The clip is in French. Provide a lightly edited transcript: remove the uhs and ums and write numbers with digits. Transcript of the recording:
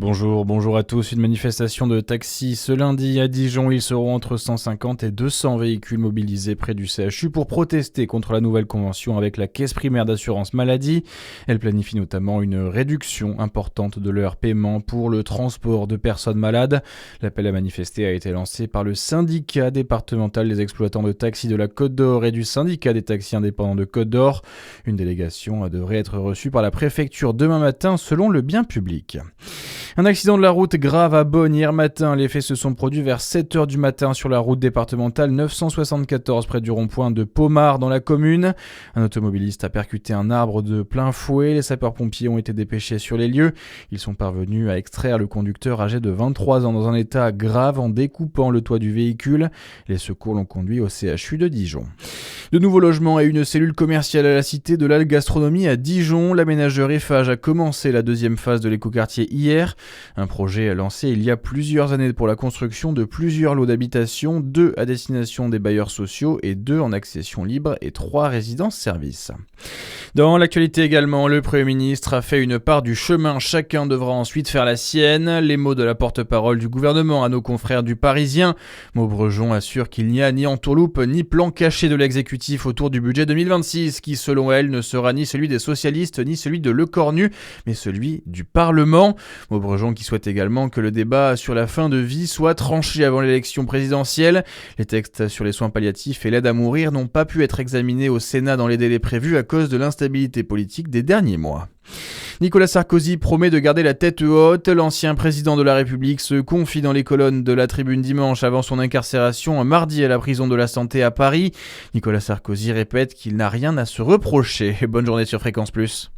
Bonjour à tous. Une manifestation de taxis ce lundi à Dijon. Ils seront entre 150 et 200 véhicules mobilisés près du CHU pour protester contre la nouvelle convention avec la Caisse primaire d'assurance maladie. Elle planifie notamment une réduction importante de leur paiement pour le transport de personnes malades. L'appel à manifester a été lancé par le syndicat départemental des exploitants de taxis de la Côte d'Or et du syndicat des taxis indépendants de Côte d'Or. Une délégation devrait être reçue par la préfecture demain matin selon le bien public. Un accident de la route grave à Beaune hier matin. Les faits se sont produits vers 7h du matin sur la route départementale 974 près du rond-point de Pomard dans la commune. Un automobiliste a percuté un arbre de plein fouet. Les sapeurs-pompiers ont été dépêchés sur les lieux. Ils sont parvenus à extraire le conducteur âgé de 23 ans dans un état grave en découpant le toit du véhicule. Les secours l'ont conduit au CHU de Dijon. De nouveaux logements et une cellule commerciale à la Cité de la Gastronomie à Dijon. L'aménageur Eiffage a commencé la deuxième phase de l'écoquartier hier. Un projet lancé il y a plusieurs années pour la construction de plusieurs lots d'habitation, 2 à destination des bailleurs sociaux et 2 en accession libre et 3 résidences-services. Dans l'actualité également, le Premier ministre a fait une part du chemin. Chacun devra ensuite faire la sienne. Les mots de la porte-parole du gouvernement à nos confrères du Parisien. Maud Brejon assure qu'il n'y a ni entourloupe ni plan caché de l'exécutif autour du budget 2026 qui, selon elle, ne sera ni celui des socialistes ni celui de Lecornu, mais celui du Parlement. Maud Brejon qui souhaite également que le débat sur la fin de vie soit tranché avant l'élection présidentielle. Les textes sur les soins palliatifs et l'aide à mourir n'ont pas pu être examinés au Sénat dans les délais prévus à cause de l'instabilité politique des derniers mois. Nicolas Sarkozy promet de garder la tête haute. L'ancien président de la République se confie dans les colonnes de la Tribune dimanche avant son incarcération mardi à la prison de la Santé à Paris. Nicolas Sarkozy répète qu'il n'a rien à se reprocher. Bonne journée sur Fréquence Plus.